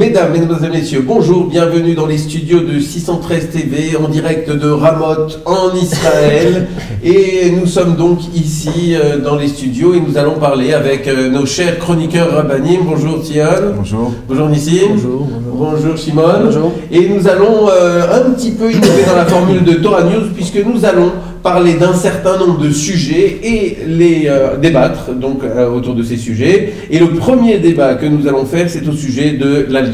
Mesdames, Mesdemoiselles, Messieurs, bonjour, bienvenue dans les studios de 613 TV, en direct de Ramoth, en Israël. Et nous sommes donc ici dans les studios et nous allons parler avec nos chers chroniqueurs rabbinim. Bonjour Tion. Bonjour. Bonjour Nissim. Bonjour. Bonjour Shimon. Bonjour. Et nous allons un petit peu innover dans la formule de Torah News, puisque nous allons parler d'un certain nombre de sujets et les débattre donc autour de ces sujets. Et le premier débat que nous allons faire, c'est au sujet de l'Alia,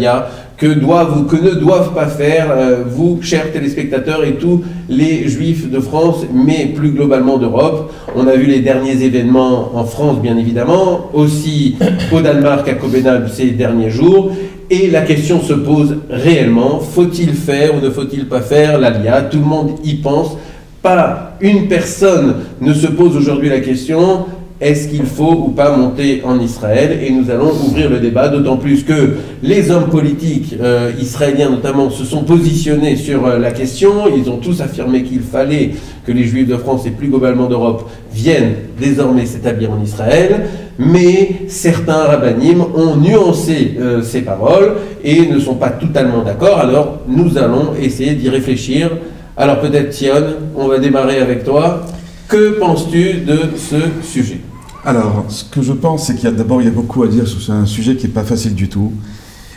que doivent ou que ne doivent pas faire vous, chers téléspectateurs, et tous les Juifs de France, mais plus globalement d'Europe. On a vu les derniers événements en France, bien évidemment, aussi au Danemark, à Copenhague ces derniers jours. Et la question se pose réellement, faut-il faire ou ne faut-il pas faire l'Alia? Tout le monde y pense. Pas une personne ne se pose aujourd'hui la question, est-ce qu'il faut ou pas monter en Israël? Et nous allons ouvrir le débat, d'autant plus que les hommes politiques israéliens notamment se sont positionnés sur la question. Ils ont tous affirmé qu'il fallait que les Juifs de France et plus globalement d'Europe viennent désormais s'établir en Israël. Mais certains rabbinim ont nuancé ces paroles et ne sont pas totalement d'accord. Alors nous allons essayer d'y réfléchir. Alors peut-être Tion, on va démarrer avec toi. Que penses-tu de ce sujet? Alors, ce que je pense, c'est qu'il y a beaucoup à dire sur un sujet qui n'est pas facile du tout.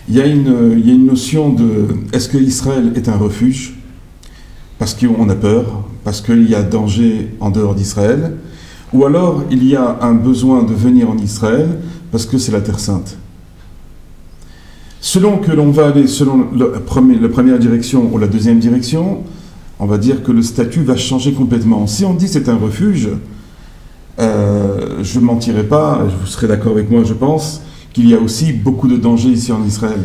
Il y a une notion de est-ce que Israël est un refuge? Parce qu'on a peur, parce qu'il y a danger en dehors d'Israël, ou alors il y a un besoin de venir en Israël parce que c'est la Terre Sainte. Selon que l'on va aller selon la première direction ou la deuxième direction, on va dire que le statut va changer complètement. Si on dit c'est un refuge, je ne mentirai pas, vous serez d'accord avec moi je pense, qu'il y a aussi beaucoup de dangers ici en Israël.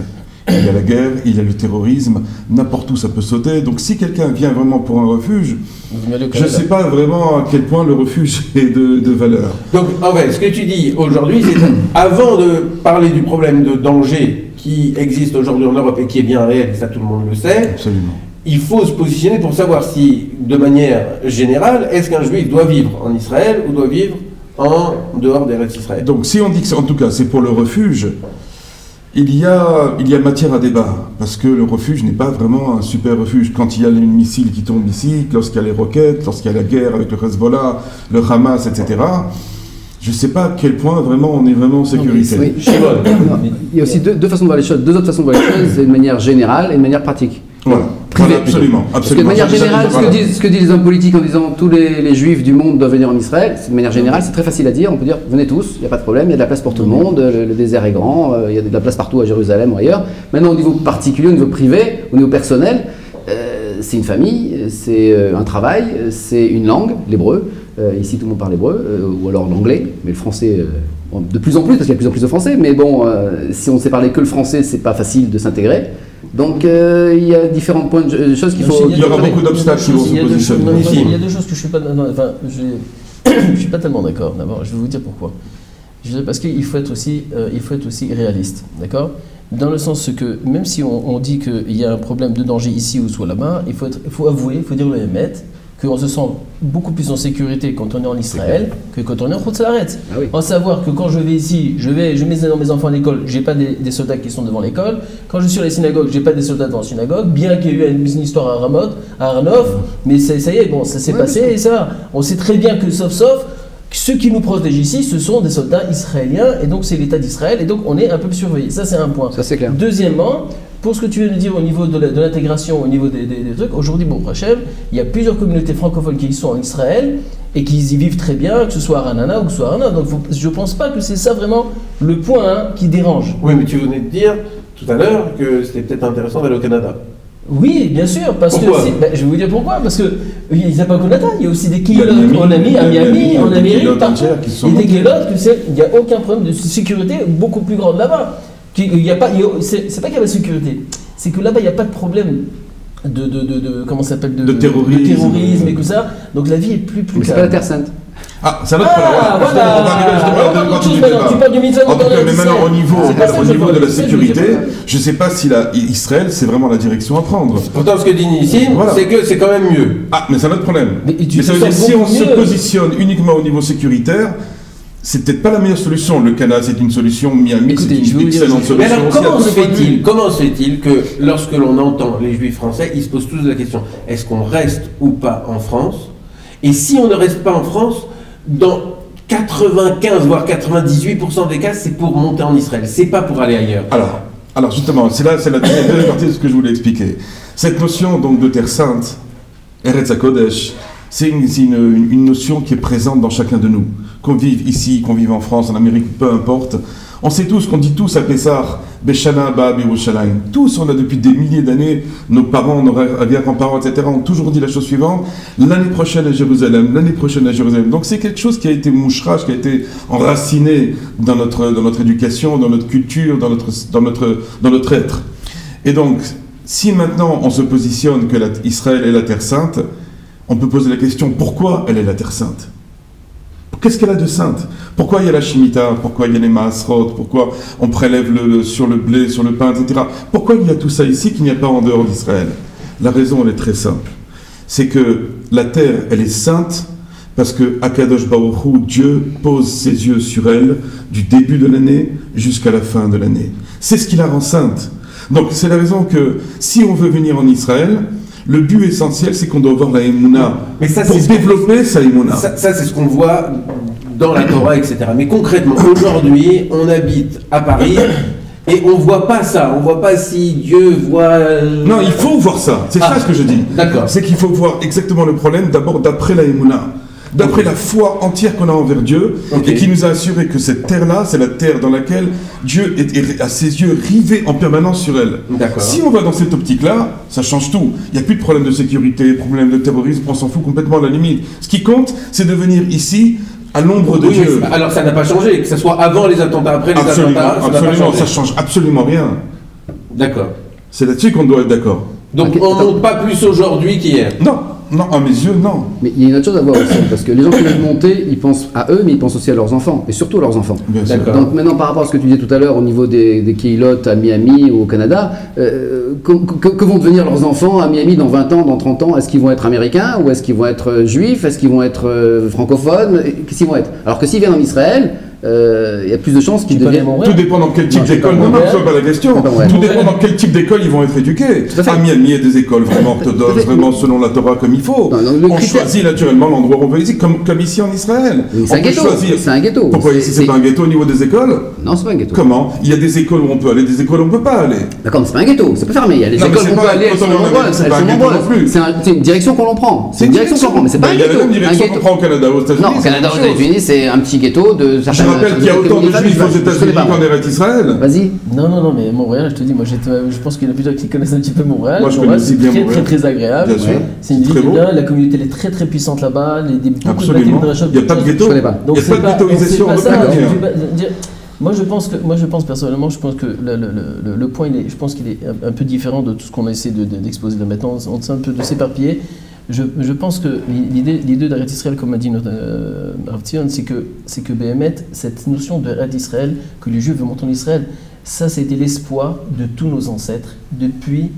Il y a la guerre, il y a le terrorisme, n'importe où ça peut sauter. Donc si quelqu'un vient vraiment pour un refuge, je ne sais pas vraiment à quel point le refuge est de valeur. Donc en fait, ce que tu dis aujourd'hui, c'est avant de parler du problème de danger qui existe aujourd'hui en Europe et qui est bien réel, et ça tout le monde le sait. Absolument. Il faut se positionner pour savoir si, de manière générale, est-ce qu'un juif doit vivre en Israël ou doit vivre en dehors des Eretz Israël. Donc si on dit que en tout cas c'est pour le refuge, il y a matière à débat, parce que le refuge n'est pas vraiment un super refuge. Quand il y a les missiles qui tombent ici, lorsqu'il y a les roquettes, lorsqu'il y a la guerre avec le Hezbollah, le Hamas, etc., je ne sais pas à quel point vraiment on est vraiment en sécurité. Oui. Il y a aussi deux façons de voir les choses, deux autres façons de voir les choses, une manière générale et une manière pratique. Voilà. Privée, Absolument. Parce que de manière générale, ce que disent les hommes politiques en disant tous les juifs du monde doivent venir en Israël, de manière générale, c'est très facile à dire. On peut dire venez tous, il n'y a pas de problème, il y a de la place pour tout le monde, le désert est grand, il y a de la place partout à Jérusalem ou ailleurs. Maintenant, au niveau particulier, au niveau privé, au niveau personnel, c'est une famille, c'est un travail, c'est une langue, l'hébreu. Ici, tout le monde parle hébreu, ou alors l'anglais, mais le français. De plus en plus, parce qu'il y a de plus en plus de français, mais bon, si on ne sait parler que le français, c'est pas facile de s'intégrer. Donc il y a différents points de choses qu'il faut. Il y aura beaucoup d'obstacles qui vont se positionner. Il y a deux choses que je suis pas. Enfin, je suis pas tellement d'accord. D'abord, je vais vous dire pourquoi. Parce qu'il faut être aussi réaliste, d'accord? Dans le sens que même si on dit qu'il y a un problème de danger ici ou soit là-bas, il faut avouer, il faut dire le émettre, qu'on se sent beaucoup plus en sécurité quand on est en Israël que quand on est en Chutz-Laaretz. Ah oui. En savoir que quand je vais ici, je mets mes enfants à l'école, j'ai pas des soldats qui sont devant l'école. Quand je suis à la synagogue, j'ai pas des soldats devant la synagogue. Bien qu'il y ait eu une histoire à Ramoth, à Arnov, mais ça y est, bon, ça s'est passé et ça va. On sait très bien que sauf, ceux qui nous protègent ici, ce sont des soldats israéliens et donc c'est l'État d'Israël et donc on est un peu surveillé. Ça c'est un point. Ça c'est clair. Deuxièmement, pour ce que tu viens de dire au niveau de l'intégration, au niveau des trucs, aujourd'hui, bon, Hachem, il y a plusieurs communautés francophones qui sont en Israël et qui y vivent très bien, que ce soit à Ranana ou que ce soit à Ranana. Donc je ne pense pas que c'est ça vraiment le point qui dérange. Oui, mais tu venais de dire tout à l'heure que c'était peut-être intéressant d'aller au Canada. Oui, bien sûr, parce pourquoi? Je vais vous dire pourquoi. Parce qu'il n'y a pas qu'au Canada, il y a aussi des kilotes en Miami, en Amérique, partout. Il y a des kilotes, il n'y a aucun problème de sécurité beaucoup plus grande là-bas. C'est pas qu'il y a la sécurité, c'est que là-bas il n'y a pas de problème comment ça s'appelle de terrorisme et tout ça. Donc la vie est plus calme. C'est pas la Terre Sainte. Ah, c'est un autre problème. Tu parles du mitzvah. En tout cas, mais maintenant, au niveau de la sécurité, je ne sais pas si Israël, c'est vraiment la direction à prendre. Pourtant, ce que dit Nissim, c'est que c'est quand même mieux. Ah, mais c'est un autre problème. Mais ça veut dire si on se positionne uniquement au niveau sécuritaire, c'est peut-être pas la meilleure solution. Le Canada, c'est une solution. Miami, Écoutez, c'est je vais une vous dire, excellente Mais solution. alors, aussi à comment se fait-il que lorsque l'on entend les Juifs français, ils se posent tous la question, est-ce qu'on reste ou pas en France? Et si on ne reste pas en France, dans 95 voire 98% des cas, c'est pour monter en Israël, c'est pas pour aller ailleurs. Alors justement, c'est la deuxième partie de ce que je voulais expliquer. Cette notion donc de terre sainte, Eretz HaKodesh, c'est une notion qui est présente dans chacun de nous. Qu'on vive ici, qu'on vive en France, en Amérique, peu importe. On sait tous, qu'on dit tous à Pessah, Beshana Ba Birushalayim. Tous, on a depuis des milliers d'années, nos parents, nos arrière-grands-parents, etc., ont toujours dit la chose suivante, l'année prochaine à Jérusalem, l'année prochaine à Jérusalem. Donc c'est quelque chose qui a été mouchrage, qui a été enraciné dans notre éducation, dans notre culture, dans notre être. Et donc, si maintenant on se positionne que Israël est la terre sainte, on peut poser la question, pourquoi elle est la terre sainte? Qu'est-ce qu'elle a de sainte? Pourquoi il y a la Shemitah? Pourquoi il y a les Maasrot? Pourquoi on prélève sur le blé, sur le pain, etc.? Pourquoi il y a tout ça ici qu'il n'y a pas en dehors d'Israël? La raison, elle est très simple. C'est que la terre, elle est sainte parce que Akadosh Baruch Hu, Dieu, pose ses yeux sur elle du début de l'année jusqu'à la fin de l'année. C'est ce qui la rend sainte. Donc c'est la raison que si on veut venir en Israël, le but essentiel, c'est qu'on doit avoir la Emouna pour développer sa Emouna. Ça, c'est ce qu'on voit dans la Torah, etc. Mais concrètement, aujourd'hui, on habite à Paris et on ne voit pas ça. On ne voit pas si Dieu voit... Non, il faut voir ça. C'est ça ce que je dis. D'accord. C'est qu'il faut voir exactement le problème d'abord d'après la Emouna. D'après la foi entière qu'on a envers Dieu, et qui nous a assuré que cette terre-là, c'est la terre dans laquelle Dieu a ses yeux rivés en permanence sur elle. Si on va dans cette optique-là, ça change tout. Il n'y a plus de problème de sécurité, problème de terrorisme, on s'en fout complètement à la limite. Ce qui compte, c'est de venir ici à l'ombre de Dieu. Alors ça n'a pas changé, que ce soit avant les attentats, après les attentats, absolument, ça change absolument rien. D'accord. C'est là-dessus qu'on doit être d'accord. Donc on ne monte pas plus aujourd'hui qu'hier. Non, à mes yeux, non. Mais il y a une autre chose à voir aussi, parce que les gens qui veulent monter, ils pensent à eux, mais ils pensent aussi à leurs enfants, et surtout à leurs enfants. Bien sûr. Donc maintenant, par rapport à ce que tu disais tout à l'heure au niveau des Keilot à Miami ou au Canada, que vont devenir leurs enfants à Miami dans 20 ans, dans 30 ans? Est-ce qu'ils vont être américains, ou est-ce qu'ils vont être juifs? Est-ce qu'ils vont être francophones? Qu'est-ce qu'ils vont être? Alors que s'ils viennent en Israël, il y a plus de chances qu'ils deviennent... Tout dépend dans quel type d'école. Non, c'est pas la question. Tout dépend dans quel type d'école ils vont être éduqués. À Miami, il y a des écoles vraiment orthodoxes, vraiment selon la Torah comme il faut. On choisit naturellement l'endroit où on veut ici, comme ici en Israël. C'est un ghetto. C'est un ghetto. Pourquoi ici c'est pas un ghetto au niveau des écoles? Non, c'est pas un ghetto. Comment? Il y a des écoles où on peut aller, des écoles où on peut pas aller. D'accord, mais c'est pas un ghetto, c'est pas fermé. Il y a des écoles où on peut aller, elles sont nombreuses. C'est une direction qu'on en prend. C'est une direction qu'on prend, mais c'est pas un ghetto. Il y a la même direction qu'on prend au Canada, aux États-Unis. Non, au Canada, aux États-Unis, c'est un petit ghetto de certaines... Je rappelle qu'il y a autant de juifs aux États-Unis qu'en Eretz Israël. Vas-y. Non, mais Montréal, je te dis, moi je pense qu'il y en a plusieurs qui connaissent un petit peu Montréal. Moi je connais aussi bien Montréal. C'est très agréable. C'est une ville bien, la communauté elle est très très puissante là-bas. Absolument. Il n'y a pas de ghetto. Il n'y a pas de ghettoisation en aucune manière. Moi je pense personnellement, je pense que le point, je pense qu'il est un peu différent de tout ce qu'on a essayé d'exposer là maintenant. On essaie un peu de s'éparpiller. Je pense que l'idée d'Eretz Israël, comme a dit notre Rav Tzion, c'est que Béhémet, cette notion d'Eretz Israël, que les Juifs veulent monter en Israël, ça c'était l'espoir de tous nos ancêtres depuis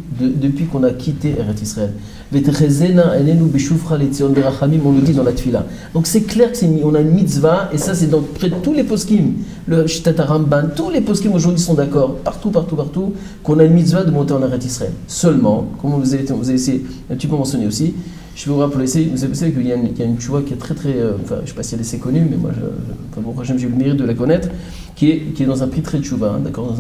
qu'on a quitté Eretz Israël. On le dit dans la Tfila. Donc c'est clair qu'on a une mitzvah, et ça c'est dans près de tous les poskim, le Shitat HaRamban, tous les poskim aujourd'hui sont d'accord, partout, qu'on a une mitzvah de monter en Eretz Israël. Seulement, comme vous avez essayé un petit peu mentionné aussi, je vais vous rappeler, vous savez qu'il y a une tchouva qui est très, enfin je ne sais pas si elle est assez connue, mais moi, j'ai eu le mérite de la connaître, qui est dans un prix très tchouva, hein, d'accord,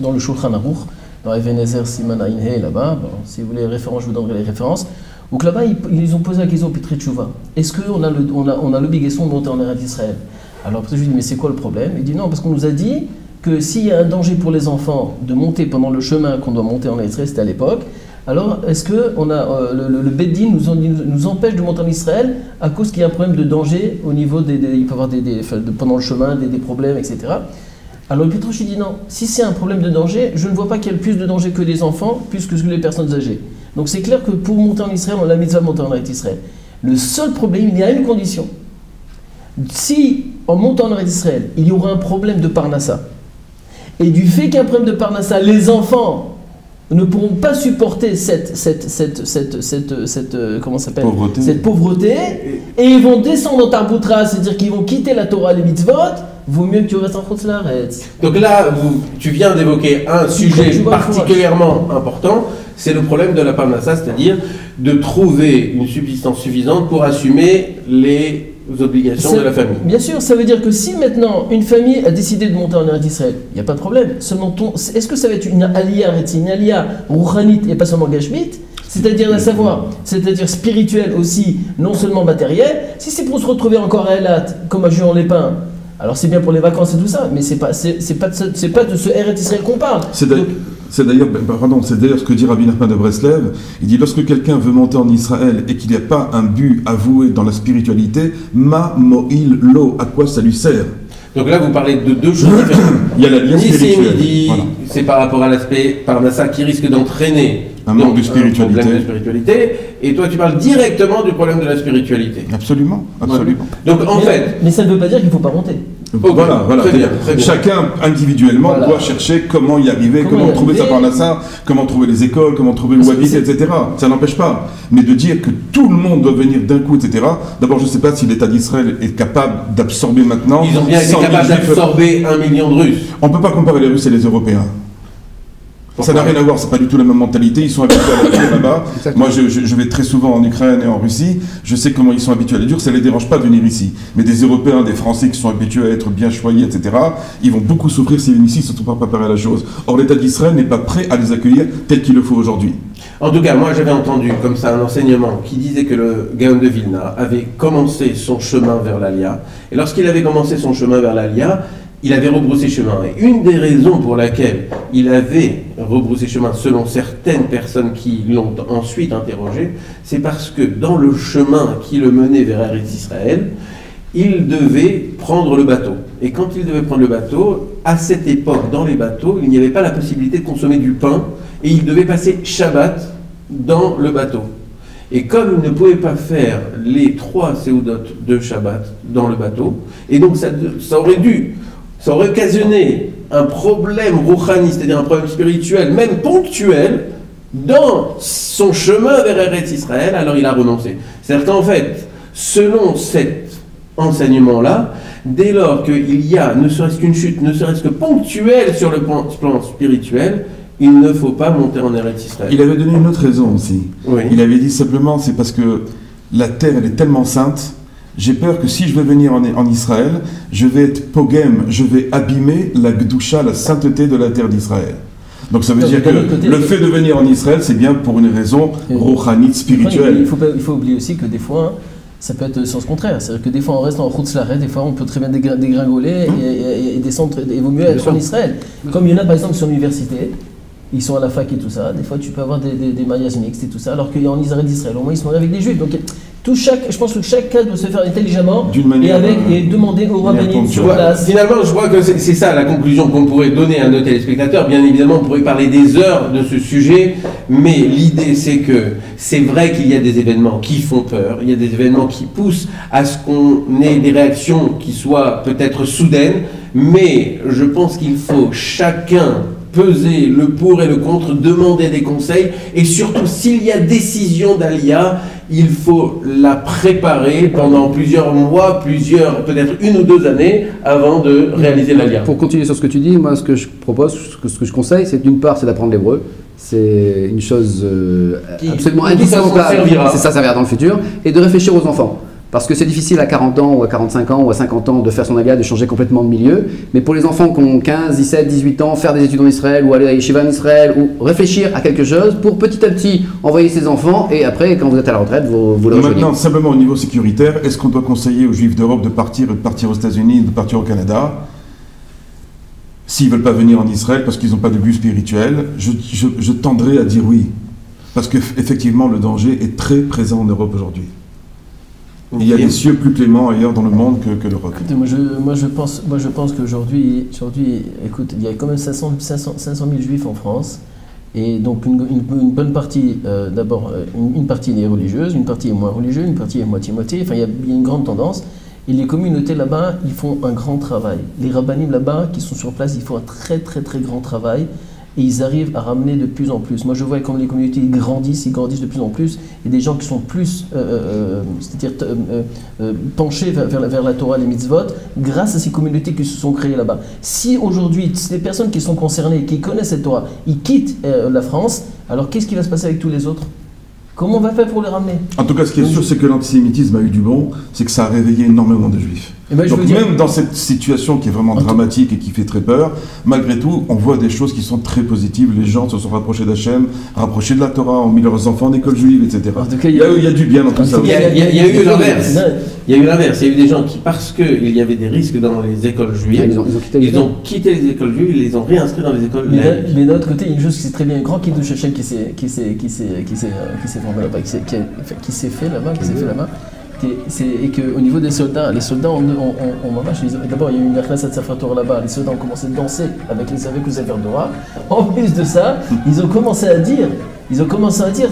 dans le Shulchan Aruch, dans Even Ezer Siman Ayin là-bas. Bon, si vous voulez les références, je vous donnerai les références. Donc là-bas, ils ont posé la question au Pitri Tchouva. Est-ce qu'on a l'obligation de monter en Eretz Israël? Alors après, je lui dis, mais c'est quoi le problème? Il dit non, parce qu'on nous a dit que s'il y a un danger pour les enfants de monter pendant le chemin qu'on doit monter en Eretz Israël, c'était à l'époque, alors est-ce que le Beddin nous empêche de monter en Israël à cause qu'il y a un problème de danger au niveau il peut y avoir pendant le chemin des problèmes, etc. Alors le Pitrouche dit non, si c'est un problème de danger, je ne vois pas qu'il y ait plus de danger que les enfants, plus que les personnes âgées. Donc c'est clair que pour monter en Israël, on a la mitzvah de monter en Eretz Israël. Le seul problème, il y a une condition. Si en montant en Eretz Israël, il y aura un problème de Parnassa, et du fait qu'il y a un problème de Parnassa, les enfants ne pourront pas supporter comment ça s'appelle, cette pauvreté, et ils vont descendre en Tarboutra, c'est-à-dire qu'ils vont quitter la Torah, les mitzvot. Vaut mieux que tu restes en Chutz La'aretz. Donc là, tu viens d'évoquer un sujet particulièrement important, c'est le problème de la parnassa, c'est-à-dire de trouver une subsistance suffisante pour assumer les obligations de la famille. Bien sûr, ça veut dire que si maintenant une famille a décidé de monter en Eretz Israël, il n'y a pas de problème. Seulement, est-ce que ça va être une aliyah rouhanite et pas seulement gashmit, c'est-à-dire à savoir, c'est-à-dire spirituelle aussi, non seulement matérielle. Si c'est pour se retrouver encore à Elat, comme à Juan-les-Pins, alors c'est bien pour les vacances et tout ça, mais c'est pas de ce Eretz Israël qu'on parle. C'est d'ailleurs ce que dit Rabbi Nachman de Breslev. Il dit, lorsque quelqu'un veut monter en Israël et qu'il n'y a pas un but avoué dans la spiritualité, ma mo'il lo, à quoi ça lui sert? Donc là, vous parlez de deux choses différentes. Il y a la lien spirituelle. Voilà. C'est par rapport à l'aspect parnassa qui risque d'entraîner un manque de spiritualité. Problème de spiritualité. Et toi, tu parles directement du problème de la spiritualité. Absolument, absolument. Donc en fait... Mais ça ne veut pas dire qu'il ne faut pas monter. Okay. Voilà. Très bien. Chacun individuellement doit chercher comment y arriver, comment trouver sa parnassa, comment trouver les écoles, comment trouver le wabit, etc. Ça n'empêche pas. Mais de dire que tout le monde doit venir d'un coup, etc. D'abord, je ne sais pas si l'État d'Israël est capable d'absorber maintenant. Ils ont bien été capables d'absorber 1 million de Russes. On ne peut pas comparer les Russes et les Européens. Ça n'a rien à voir, c'est pas du tout la même mentalité, ils sont habitués à la dure là-bas. Moi je vais très souvent en Ukraine et en Russie, je sais comment ils sont habitués à la dure, ça ne les dérange pas de venir ici. Mais des Européens, des Français qui sont habitués à être bien choyés, etc., ils vont beaucoup souffrir s'ils viennent ici, ils ne sont pas préparés à la chose. Or l'État d'Israël n'est pas prêt à les accueillir tel qu'il le faut aujourd'hui. En tout cas, moi j'avais entendu comme ça un enseignement qui disait que le Gaon de Vilna avait commencé son chemin vers l'Alia, et lorsqu'il avait commencé son chemin vers l'Alia, il avait rebroussé chemin. Et une des raisons pour laquelle il avait rebroussé chemin, selon certaines personnes qui l'ont ensuite interrogé, c'est parce que dans le chemin qui le menait vers Eretz Israël, il devait prendre le bateau. Et quand il devait prendre le bateau, à cette époque, dans les bateaux, il n'y avait pas la possibilité de consommer du pain, et il devait passer Shabbat dans le bateau. Et comme il ne pouvait pas faire les 3 séoudotes de Shabbat dans le bateau, et donc ça aurait occasionné un problème rouhani, c'est-à-dire un problème spirituel, même ponctuel, dans son chemin vers Eretz Israël, alors il a renoncé. C'est-à-dire qu'en fait, selon cet enseignement-là, dès lors qu'il y a ne serait-ce qu'une chute, ne serait-ce que ponctuelle sur le plan spirituel, il ne faut pas monter en Eretz Israël. Il avait donné une autre raison aussi. Oui. Il avait dit simplement, c'est parce que la terre, elle est tellement sainte. J'ai peur que si je veux venir en Israël, je vais être pogem, je vais abîmer la gdusha, la sainteté de la terre d'Israël. Donc ça veut dire que le fait de venir en Israël, c'est bien pour une raison rouhanite, spirituelle. Il faut oublier aussi que des fois, ça peut être le sens contraire. C'est-à-dire que des fois, on reste en Chutz La'aretz, des fois, on peut très bien dégringoler et descendre, et il vaut mieux être en Israël. Comme il y en a, par exemple, sur l'université, ils sont à la fac et tout ça, des fois, tu peux avoir des mariages mixtes et tout ça, alors qu'en Israël d'Israël, au moins, ils se marient avec des juifs. Donc, je pense que chaque cas doit se faire intelligemment et demander aux rabbins sur place. Finalement, je crois que c'est ça la conclusion qu'on pourrait donner à nos téléspectateurs. Bien évidemment, on pourrait parler des heures de ce sujet, mais l'idée c'est que c'est vrai qu'il y a des événements qui font peur, il y a des événements qui poussent à ce qu'on ait des réactions qui soient peut-être soudaines, mais je pense qu'il faut chacun peser le pour et le contre, demander des conseils, et surtout s'il y a décision d'Aliyah, il faut la préparer pendant plusieurs mois, peut-être 1 ou 2 années avant de réaliser l'Aliyah. Pour continuer sur ce que tu dis, moi ce que je propose, ce que je conseille, c'est d'une part, c'est d'apprendre l'hébreu. C'est une chose absolument indispensable, c'est ça servira dans le futur, et de réfléchir aux enfants. Parce que c'est difficile à 40 ans ou à 45 ans ou à 50 ans de faire son aliyah, de changer complètement de milieu. Mais pour les enfants qui ont 15, 17, 18 ans, faire des études en Israël ou aller à Yeshiva en Israël ou réfléchir à quelque chose pour petit à petit envoyer ses enfants et après, quand vous êtes à la retraite, vous le rejoignez. Maintenant, simplement au niveau sécuritaire, est-ce qu'on doit conseiller aux Juifs d'Europe de partir aux États-Unis, de partir au Canada s'ils ne veulent pas venir en Israël parce qu'ils n'ont pas de but spirituel? Je tendrais à dire oui. Parce qu'effectivement, le danger est très présent en Europe aujourd'hui. Il y a des cieux plus cléments ailleurs dans le monde que l'Europe. Moi je pense qu'aujourd'hui, écoute, il y a quand même 500 000 juifs en France, et donc une bonne partie, d'abord, une partie est religieuse, une partie est moins religieuse, une partie est moitié-moitié, enfin il y a une grande tendance, et les communautés là-bas, ils font un grand travail. Les rabbinim là-bas, qui sont sur place, ils font un très très très grand travail, et ils arrivent à ramener de plus en plus. Moi, je vois comme les communautés ils grandissent de plus en plus, et des gens qui sont plus, c'est-à-dire penchés vers la Torah, les mitzvot, grâce à ces communautés qui se sont créées là-bas. Si aujourd'hui, les personnes qui sont concernées, qui connaissent cette Torah, ils quittent la France, alors qu'est-ce qui va se passer avec tous les autres ? Comment on va faire pour les ramener ? En tout cas, ce qui est sûr, c'est que l'antisémitisme a eu du bon, c'est que ça a réveillé énormément de juifs. Donc même dans cette situation qui est vraiment dramatique et qui fait très peur, malgré tout, on voit des choses qui sont très positives. Les gens se sont rapprochés d'Hachem, rapprochés de la Torah, ont mis leurs enfants en école juive, etc. En tout cas, il y a du bien dans tout ça. Il y a eu l'inverse. Il y a eu l'inverse. Il y a eu des gens qui, parce qu'il y avait des risques dans les écoles juives, ils ont quitté les écoles juives, ils les ont réinscrits dans les écoles laïques. Mais d'un autre côté, il y a une chose qui c'est très bien, un grand Kiddush Hashem qui s'est formé là-bas, qui s'est fait là-bas, et qu'au niveau des soldats, les soldats, d'abord il y a eu une Akhnasat Sefer Torah là-bas, les soldats ont commencé à danser avec les Sefer Torah. En plus de ça, ils ont commencé à dire,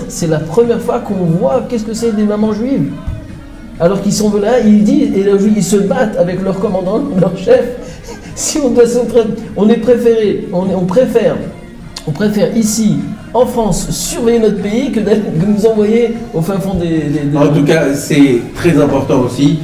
c'est la première fois qu'on voit qu'est-ce que c'est des mamans juives. Alors qu'ils sont là, ils se battent avec leur commandant, leur chef. Si on doit on préfère ici, en France, surveiller notre pays que nous envoyer au fin fond des... En tout cas, c'est très important aussi,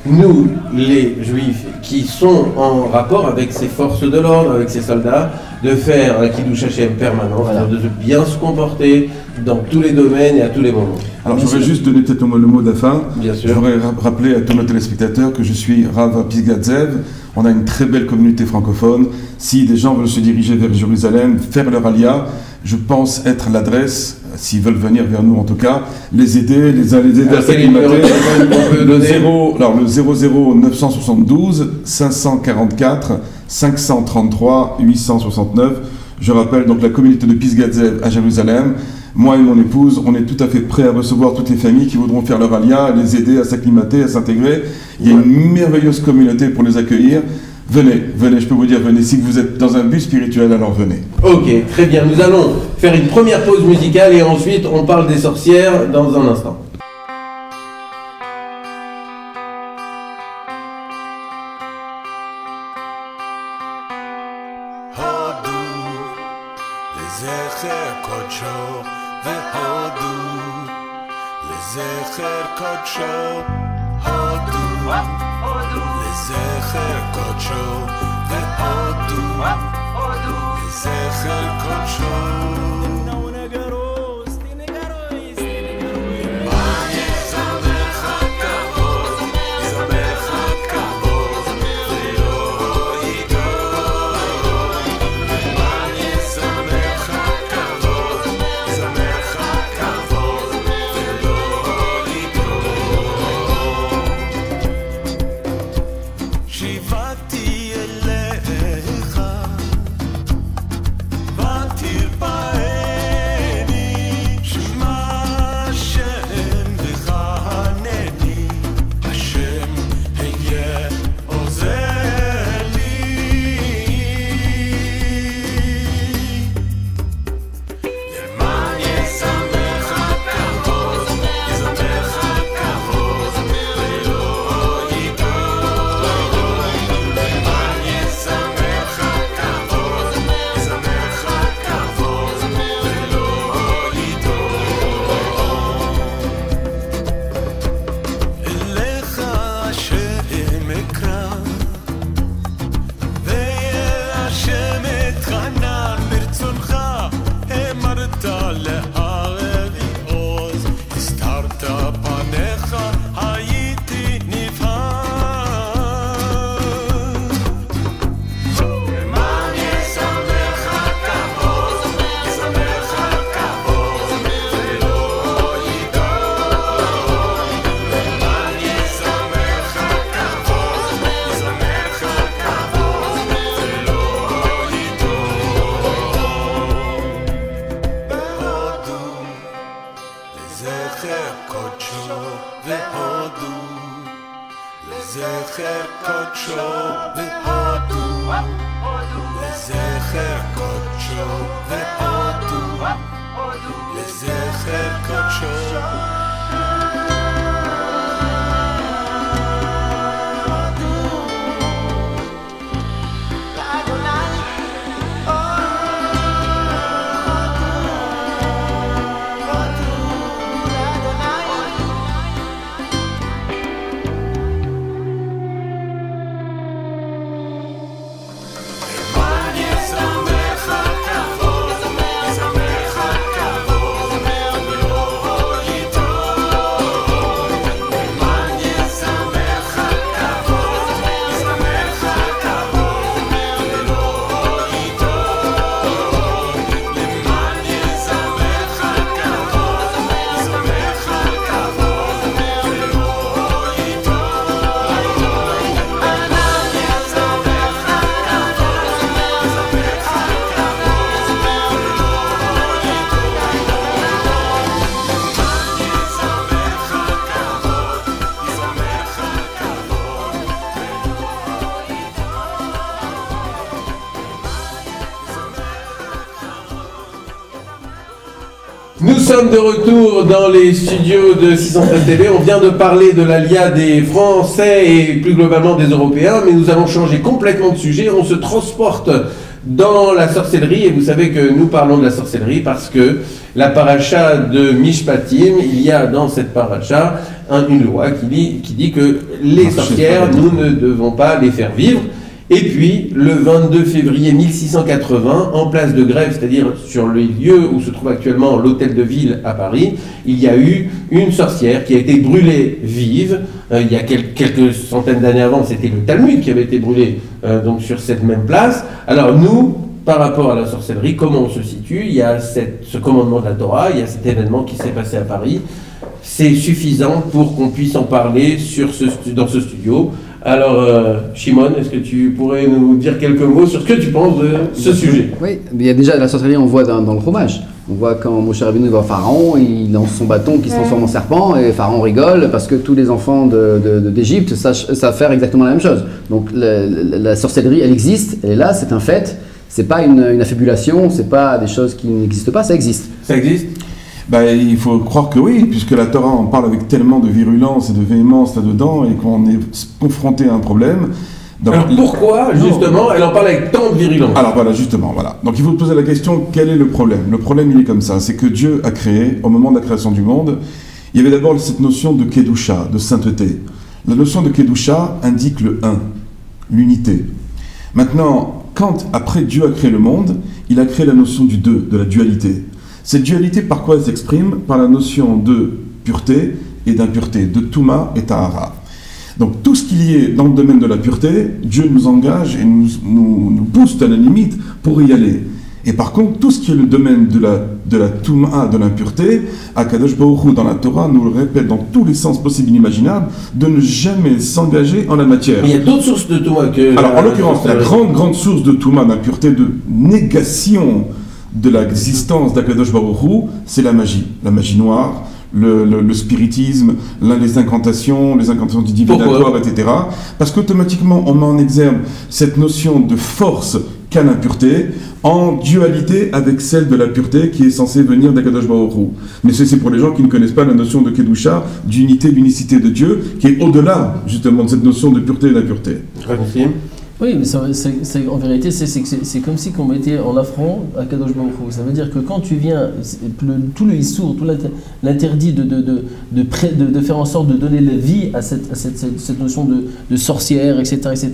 nous, les Juifs, qui sont en rapport avec ces forces de l'ordre, avec ces soldats, de faire un Kiddush Hashem permanent, voilà. De bien se comporter dans tous les domaines et à tous les moments. Alors, je voudrais juste donner peut-être le mot de la fin. Bien sûr. Je voudrais rappeler à tous nos téléspectateurs que je suis Rav à Pisgat Zev. On a une très belle communauté francophone. Si des gens veulent se diriger vers Jérusalem, faire leur alia, je pense être l'adresse, s'ils veulent venir vers nous en tout cas, les aider à s'acclimater. Le 00 972 544 533 869. Je rappelle donc la communauté de Pisgat Zev à Jérusalem. Moi et mon épouse, on est tout à fait prêts à recevoir toutes les familles qui voudront faire leur alia, à les aider à s'acclimater, à s'intégrer. Il y a une merveilleuse communauté pour les accueillir. Venez, je peux vous dire, venez. Si vous êtes dans un but spirituel, alors venez. Ok, très bien. Nous allons faire une première pause musicale et ensuite on parle des sorcières dans un instant. sommes de retour dans les studios de 613 TV. On vient de parler de l'alia des Français et plus globalement des Européens, mais nous allons changer complètement de sujet. On se transporte dans la sorcellerie, et vous savez que nous parlons de la sorcellerie parce que la paracha de Mishpatim, il y a dans cette paracha une loi qui dit que les sorcières, nous ne devons pas les faire vivre. Et puis, le 22 février 1680, en place de Grève, c'est-à-dire sur le lieu où se trouve actuellement l'hôtel de ville à Paris, il y a eu une sorcière qui a été brûlée vive. Il y a quelques centaines d'années avant, c'était le Talmud qui avait été brûlé donc sur cette même place. Alors nous, par rapport à la sorcellerie, comment on se situe? Il y a ce commandement de la Torah, il y a cet événement qui s'est passé à Paris. C'est suffisant pour qu'on puisse en parler dans ce studio. Alors, Shimon, est-ce que tu pourrais nous dire quelques mots sur ce que tu penses de ce sujet? Oui, mais il y a déjà la sorcellerie, on voit dans le fromage. On voit quand Moshe Rabbeinu voit Pharaon, il lance son bâton qui se transforme en serpent, et Pharaon rigole parce que tous les enfants d'Égypte savent faire exactement la même chose. Donc la sorcellerie, elle existe, elle est là, c'est un fait. C'est pas une affabulation, c'est pas des choses qui n'existent pas, ça existe. Ça existe? Il faut croire que oui, puisque la Torah en parle avec tellement de virulence et de véhémence là-dedans, et qu'on est confronté à un problème. Donc, alors pourquoi, justement, elle en parle avec tant de virulence? Alors voilà, justement, voilà. Donc il faut poser la question, quel est le problème? Le problème, il est comme ça, c'est que Dieu a créé, au moment de la création du monde, il y avait d'abord cette notion de Kedusha, de sainteté. La notion de Kedusha indique le un, l'unité. Maintenant, quand, après Dieu a créé le monde, il a créé la notion du deux, de la dualité. Cette dualité, par quoi elle s'exprime? Par la notion de pureté et d'impureté, de Touma et Tahara. Donc tout ce qu'il y est dans le domaine de la pureté, Dieu nous engage et nous pousse à la limite pour y aller. Et par contre, tout ce qui est le domaine de la Touma, de l'impureté, Akadosh Baruch Hu dans la Torah nous le répète dans tous les sens possibles et imaginables, de ne jamais s'engager en la matière. Mais il y a d'autres sources de Touma que... Alors en l'occurrence, la grande source de Touma, d'impureté, de négation de l'existence d'Akadosh Baruch Hu, c'est la magie noire, le spiritisme, les incantations du divinatoire, etc. Parce qu'automatiquement, on met en exergue cette notion de force qu'a l'impureté, en dualité avec celle de la pureté qui est censée venir d'Akadosh Baruch Hu. Mais c'est pour les gens qui ne connaissent pas la notion de Kedusha, d'unité, d'unicité de Dieu, qui est au-delà, justement, de cette notion de pureté et d'impureté. Oui, mais en vérité, c'est comme si on mettait en affront à Kadosh Baruch Hu. Ça veut dire que quand tu viens, tout le issour, tout l'interdit de faire en sorte de donner la vie à cette notion de sorcière, etc.,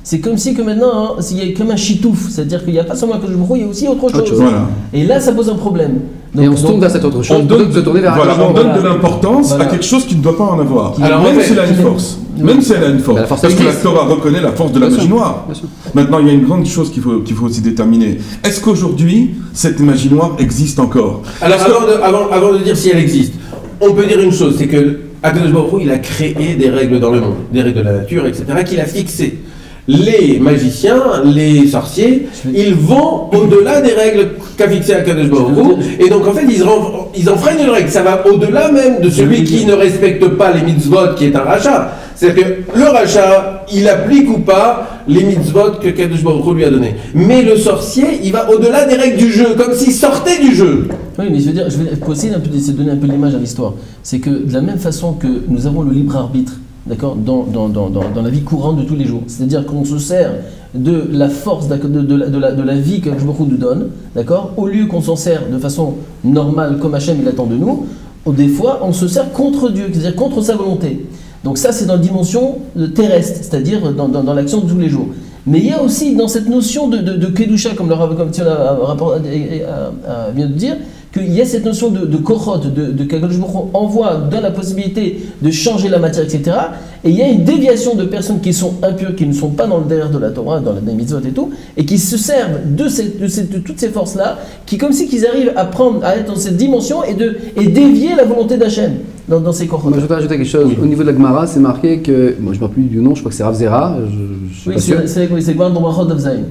c'est comme si que maintenant, il y a comme un chitouf, c'est-à-dire qu'il n'y a pas seulement Kadosh Baruch Hu, il y a aussi autre chose. Voilà. Et là, ça pose un problème. Donc, et on se tourne vers cette autre chose, on donne vers de l'importance à quelque chose qui ne doit pas en avoir. Alors, même si elle a une force. Même si elle a une force. Parce que la Torah reconnaît la force de la magie noire. Maintenant, il y a une grande chose qu'il faut aussi déterminer. Est-ce qu'aujourd'hui, cette magie noire existe encore? Alors, avant de dire si elle existe, on peut dire une chose, c'est que Akadosh Baruch Hu, il a créé des règles dans le monde, des règles de la nature, etc., qu'il a fixées. Les magiciens, les sorciers, ils vont au-delà des règles qu'a fixées Akadosh Baruch Hu, et donc en fait ils enfreignent une règle. Ça va au-delà même de celui qui ne respecte pas les mitzvot, qui est un rachat. C'est-à-dire que le rachat, il applique ou pas les mitzvot que Akadosh Baruch Hu lui a donné. Mais le sorcier, il va au-delà des règles du jeu, comme s'il sortait du jeu. Oui, mais je vais essayer d'essayer de donner un peu l'image à l'histoire. C'est que de la même façon que nous avons le libre arbitre, d'accord, dans la vie courante de tous les jours. C'est-à-dire qu'on se sert de la force de la vie que Akadosh Baruch Hu nous donne, d'accord, au lieu qu'on s'en sert de façon normale comme Hachem il attend de nous, des fois on se sert contre Dieu, c'est-à-dire contre sa volonté. Donc ça c'est dans la dimension terrestre, c'est-à-dire dans l'action de tous les jours. Mais il y a aussi dans cette notion de Kedusha, comme vient de dire, qu'il y a cette notion de kochot, de qu'Akadosh Baruch Hu envoie, donne la possibilité de changer la matière, etc. Et il y a une déviation de personnes qui sont impures, qui ne sont pas dans le derrière de la Torah, dans la mitzvot et tout, et qui se servent de toutes ces forces-là, qui comme si qu'ils arrivent à être dans cette dimension et dévier la volonté d'Hachem dans ces kochot. Je voudrais ajouter quelque chose. Oui. Au niveau de la Gemara, c'est marqué que, moi je ne me rappelle plus du nom, je crois que c'est Rav Zera. Oui, c'est quoi dans Brachot d'Avzaïm?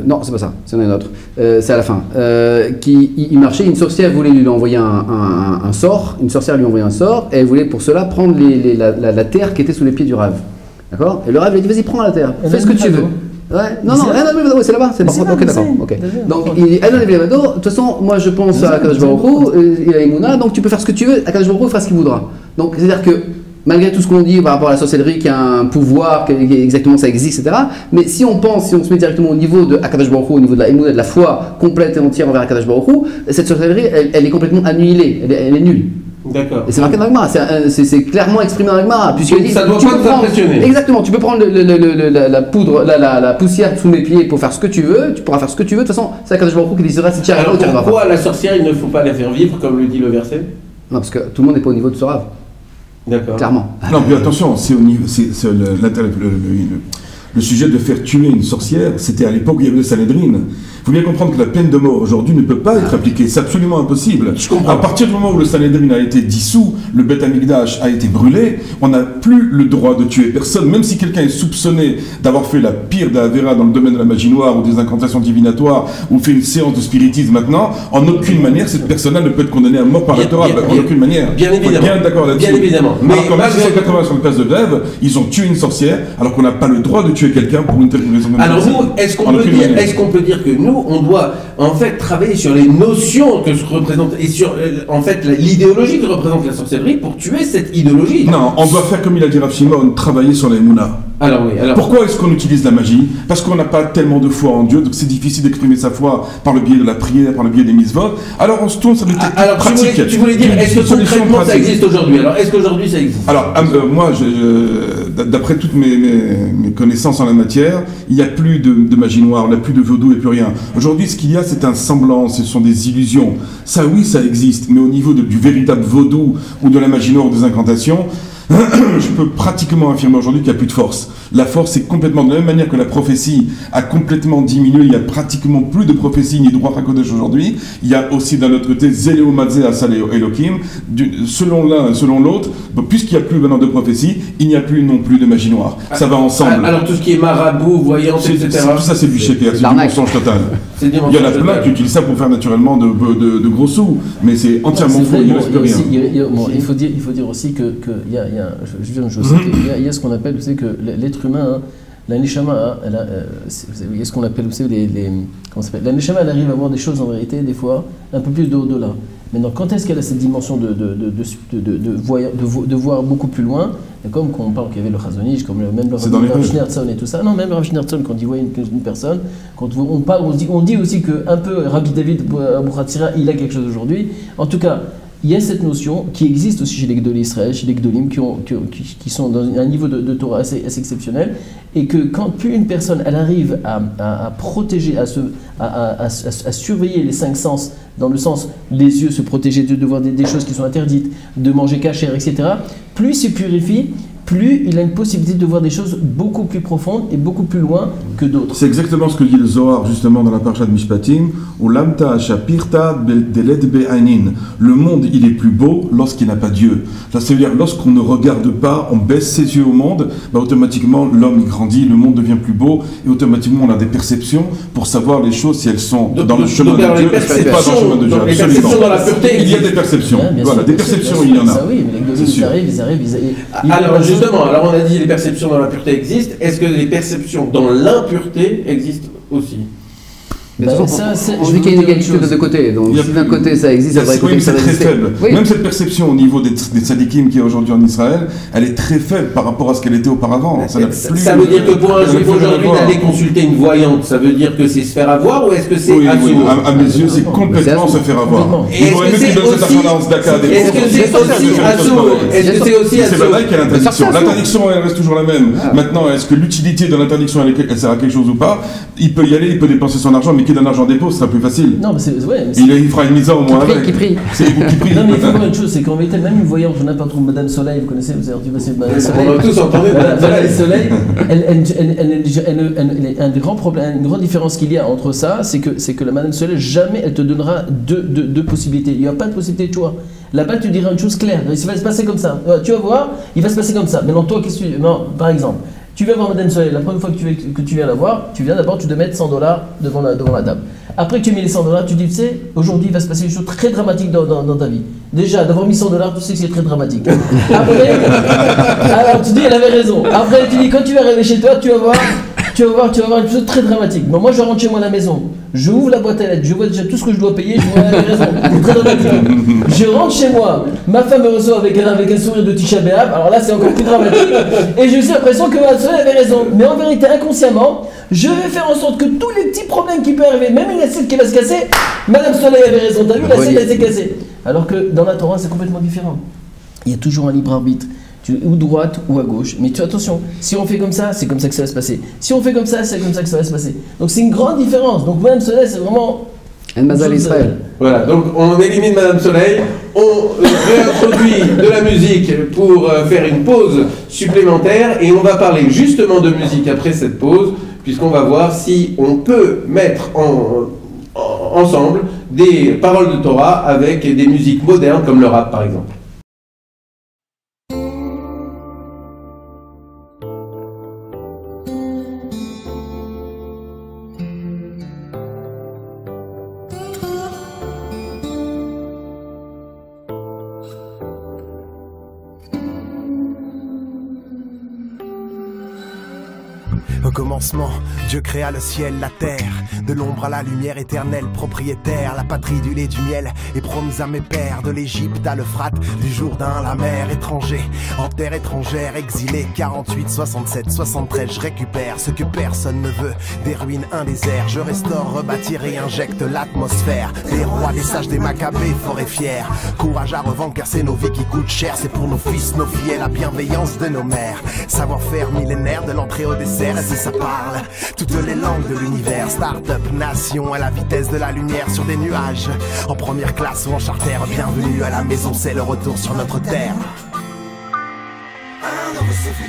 Non, c'est pas ça, c'est un autre. C'est à la fin. Il marchait, une sorcière voulait lui envoyer un sort, une sorcière lui envoyait un sort, et elle voulait pour cela prendre la terre qui était sous les pieds du Rav. D'accord? Et le Rav lui a dit, vas-y, prends la terre, fais ce que tu veux. non, c'est là-bas, c'est bon. Ok, d'accord. Ok. Donc, il dit de toute façon, moi je pense à Akadosh Baruch Hu, il a Emouna, donc tu peux faire ce que tu veux, Akadosh Baruch Hu fera ce qu'il voudra. Donc, c'est-à-dire que malgré tout ce qu'on dit par rapport à la sorcellerie, qu'il y a un pouvoir, que exactement ça existe, etc. Mais si on se met directement au niveau de Akadosh Baruch Hu, au niveau de la Emouna, de la foi complète et entière envers Akadosh Baruch Hu, cette sorcellerie, elle est complètement annihilée, elle est nulle. D'accord. Et c'est marqué dans l'Agmara, c'est clairement exprimé dans l'Agmara. Ça doit pas t'impressionner. Exactement, tu peux prendre la poudre, la poussière sous mes pieds pour faire ce que tu veux, tu pourras faire ce que tu veux. De toute façon, c'est Akadosh Baruch Hu qui décidera si tu y arrives ou tu n'y arriveras pas. Pourquoi la sorcière, il ne faut pas la faire vivre, comme le dit le verset? Non, parce que tout le monde n'est pas au niveau de ce rave. D'accord. Clairement. Non, mais attention, le sujet de faire tuer une sorcière, c'était à l'époque où il y avait le Sanhedrin. Il faut bien comprendre que la peine de mort aujourd'hui ne peut pas être appliquée, c'est absolument impossible. Je comprends. À partir du moment où le Sanhedrin a été dissous, le Beth Amikdash a été brûlé, on n'a plus le droit de tuer personne, même si quelqu'un est soupçonné d'avoir fait la pire d'Avera dans le domaine de la magie noire ou des incantations divinatoires ou fait une séance de spiritisme maintenant, en aucune manière cette personne-là ne peut être condamnée à mort par la Torah, en aucune manière. Bien évidemment. Bien d'accord là-dessus. Bien évidemment. Mais quand 1680 sur le place de Glaive, ils ont tué une sorcière alors qu'on n'a pas le droit de tuer quelqu'un pour une telle raison. Alors nous, est-ce qu'on peut dire que nous, on doit en fait travailler sur les notions que se représente et sur en fait l'idéologie que représente la sorcellerie pour tuer cette idéologie? Non, on doit faire comme il a dit Rav Shimon, travailler sur les Mouna. Alors oui. Pourquoi est-ce qu'on utilise la magie? Parce qu'on n'a pas tellement de foi en Dieu, donc c'est difficile d'exprimer sa foi par le biais de la prière, par le biais des mitzvot. Alors on se tourne sur des techniques pratiques. Tu voulais dire, est-ce que concrètement ça existe aujourd'hui? Alors est-ce qu'aujourd'hui ça existe? Alors moi, d'après toutes mes connaissances en la matière, il n'y a plus de magie noire, il n'y a plus de vaudou, il n'y a plus rien. Aujourd'hui, ce qu'il y a, c'est un semblant, ce sont des illusions. Ça, oui, ça existe, mais au niveau du véritable vaudou ou de la magie noire ou des incantations, je peux pratiquement affirmer aujourd'hui qu'il n'y a plus de force. La force est complètement, de la même manière que la prophétie a complètement diminué, il n'y a pratiquement plus de prophétie ni de roi HaKodesh aujourd'hui. Il y a aussi d'un autre côté Zéléo Mazé Asal Elohim. Selon l'un et selon l'autre, puisqu'il n'y a plus maintenant de prophétie, il n'y a plus non plus de magie noire. Ça va ensemble. Alors tout ce qui est marabout, voyance, etc. Tout ça c'est du sheker, c'est du mensonge total. Il y en a plein qui utilisent ça pour faire naturellement de gros sous, mais c'est entièrement faux, il ne reste plus rien. Il faut dire aussi que il y a je veux dire une chose, il y a ce qu'on appelle, vous savez, que l'être humain, la neshama, il y a ce qu'on appelle, vous savez, comment ça s'appelle, la neshama, elle arrive à voir des choses en vérité, des fois, un peu plus de au-delà. Maintenant, quand est-ce qu'elle a cette dimension de voir beaucoup plus loin, et comme quand on parle qu'il y avait le Chazon Ish, comme même le Rav Schneerson et tout ça, non, même Rav Schneerson, quand il voit une personne, quand on parle, on dit aussi que un peu Rabbi David Abuchatzira, il a quelque chose aujourd'hui. En tout cas, il y a cette notion qui existe aussi chez les Gdolé Israël, chez les Gdolim, qui sont dans un niveau de Torah assez exceptionnel, et que quand plus une personne elle arrive à protéger, à surveiller les cinq sens, dans le sens les yeux se protéger de voir des choses qui sont interdites, de manger cachère, etc., plus il se purifie, plus il a une possibilité de voir des choses beaucoup plus profondes et beaucoup plus loin que d'autres. C'est exactement ce que dit le Zohar justement dans la parasha de Mishpatim, où l'amta shapirta deled be'ainin. Le monde il est plus beau lorsqu'il n'a pas Dieu. Ça veut dire lorsqu'on ne regarde pas, on baisse ses yeux au monde, automatiquement l'homme grandit, le monde devient plus beau et automatiquement on a des perceptions pour savoir les choses si elles sont dans le chemin de Dieu ou pas dans le chemin de Dieu. Les perceptions dans la pureté, il y a des perceptions. Voilà, des perceptions il y en a. Ça oui, mais les Gdolim ils arrivent. Alors justement, on a dit les perceptions dans la pureté existent. Est-ce que les perceptions dans l'impureté existent aussi? On dit qu'il y a une égalité de deux côtés. Donc si d'un côté ça existe, ça devrait c'est très faible. Oui. Même cette perception au niveau des tzadikim qui est aujourd'hui en Israël, elle est très faible par rapport à ce qu'elle était auparavant. Ça veut dire que pour un juif aujourd'hui d'aller consulter une voyante, ça veut dire que c'est se faire avoir ou est-ce que c'est à mes yeux, c'est complètement se faire avoir. Est-ce que c'est aussi c'est vrai qu'il y a l'interdiction. L'interdiction, elle reste toujours la même. Maintenant, est-ce que l'utilité de l'interdiction, elle sert à quelque chose ou pas? Il peut y aller, il peut dépenser son argent, mais d'un argent dépôt, ce sera plus facile. Non, mais c'est. Ouais, mais il fera une mise au moins avec. Qui prie. C'est vous qui prie. Non, mais il faut voir une chose, c'est qu'en vérité, même une voyante, je n'ai pas trop Madame Soleil, vous connaissez, vous avez entendu Madame Soleil. On a tous entendu Madame Soleil. Un des grands problèmes, une grande différence qu'il y a entre ça, c'est que la Madame Soleil, jamais elle te donnera deux possibilités. Il n'y a pas de possibilité de choix. Là-bas, tu diras une chose claire. Il va se passer comme ça. Tu vas voir, il va se passer comme ça. Maintenant, toi, qu'est-ce que tu. Non, par exemple. Tu vas voir Madame Soleil, la première fois que tu viens la voir, tu viens d'abord, tu dois mettre $100 devant la table. Après que tu as mis les $100, tu dis, tu sais, aujourd'hui il va se passer une chose très dramatique dans ta vie. Déjà, d'avoir mis $100, tu sais que c'est très dramatique. Après, alors tu dis, elle avait raison. Après, tu dis, quand tu vas arriver chez toi, tu vas voir, tu vas voir une chose très dramatique. Bon, moi, je rentre chez moi à la maison, je ouvre la boîte à lettres, je vois déjà tout ce que je dois payer, je vois la raison. C'est très dramatique. Je rentre chez moi, ma femme me reçoit avec un sourire de Tisha B'Av, alors là, c'est encore plus dramatique. Et j'ai aussi l'impression que Madame Soleil avait raison. Mais en vérité, inconsciemment, je vais faire en sorte que tous les petits problèmes qui peuvent arriver, même une assiette qui va se casser, Madame Soleil avait raison, t'as vu, l'assiette elle s'est cassée. Alors que dans la Torah, c'est complètement différent. Il y a toujours un libre arbitre. Ou droite ou à gauche. Mais tu attention, si on fait comme ça, c'est comme ça que ça va se passer. Si on fait comme ça, c'est comme ça que ça va se passer. Donc c'est une grande différence. Donc Madame Soleil, c'est vraiment... El Mazal Israël. Voilà, donc on élimine Madame Soleil, on réintroduit de la musique pour faire une pause supplémentaire et on va parler justement de musique après cette pause, puisqu'on va voir si on peut mettre ensemble des paroles de Torah avec des musiques modernes comme le rap par exemple. Au commencement, Dieu créa le ciel, la terre, de l'ombre à la lumière éternelle, propriétaire, la patrie du lait, du miel, est promise à mes pères, de l'Égypte à l'Euphrate, du Jourdain, la mer, étranger, en terre étrangère, exilé, 48, 67, 73, je récupère ce que personne ne veut, des ruines, un désert, je restaure, rebâtis et injecte l'atmosphère, des rois, des sages, des macabées, forts et fiers, courage à revendre car c'est nos vies qui coûtent cher, c'est pour nos fils, nos filles, la bienveillance de nos mères, savoir-faire millénaire de l'entrée au dessert, et si ça parle, toutes les langues de l'univers, start-up, nation, à la vitesse de la lumière sur des nuages, en première classe ou en charter, bienvenue à la maison, c'est le retour sur notre terre. Un nouveau souffle,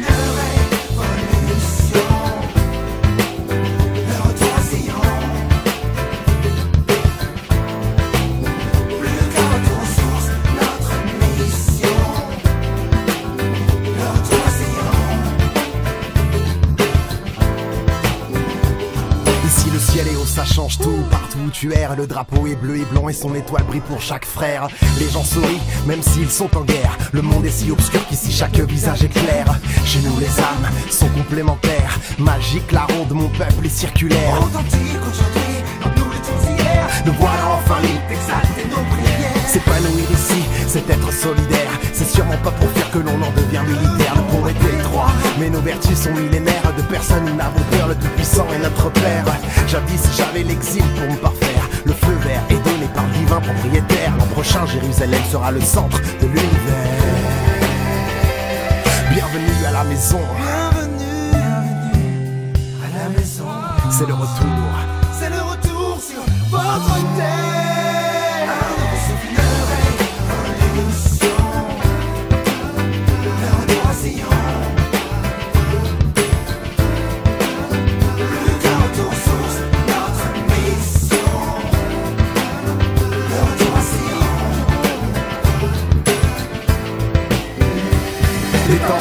ça change tout, partout où tu erres, le drapeau est bleu et blanc et son étoile brille pour chaque frère. Les gens sourient, même s'ils sont en guerre, le monde est si obscur qu'ici chaque visage est clair. Chez nous les âmes sont complémentaires, magique la ronde, mon peuple est circulaire. Authentique aujourd'hui, comme nous l'étions hier, nous voilà enfin libres d'exalter nos prières. S'épanouir ici, c'est être solidaire, c'est sûrement pas pour faire que l'on en devient militaire. Le pont est étroit, mais nos vertus sont millénaires, de personne nous n'avons peur, le Tout-Puissant est notre Père. Jadis j'avais l'exil pour me parfaire, le feu vert est donné par le divin propriétaire. L'an prochain Jérusalem sera le centre de l'univers. Bienvenue à la maison. Bienvenue à la maison. C'est le retour. C'est le retour sur votre terre.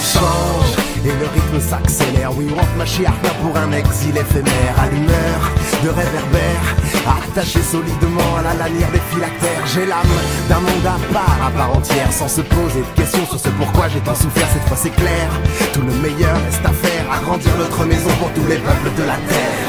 Change et le rythme s'accélère. Oui, on rentre Mashiach pour un exil éphémère. À l'humeur de réverbère, attaché solidement à la lanière des phylactères. J'ai l'âme d'un monde à part entière, sans se poser de questions sur ce pourquoi j'ai tant souffert. Cette fois c'est clair, tout le meilleur reste à faire, agrandir notre maison pour tous les peuples de la terre.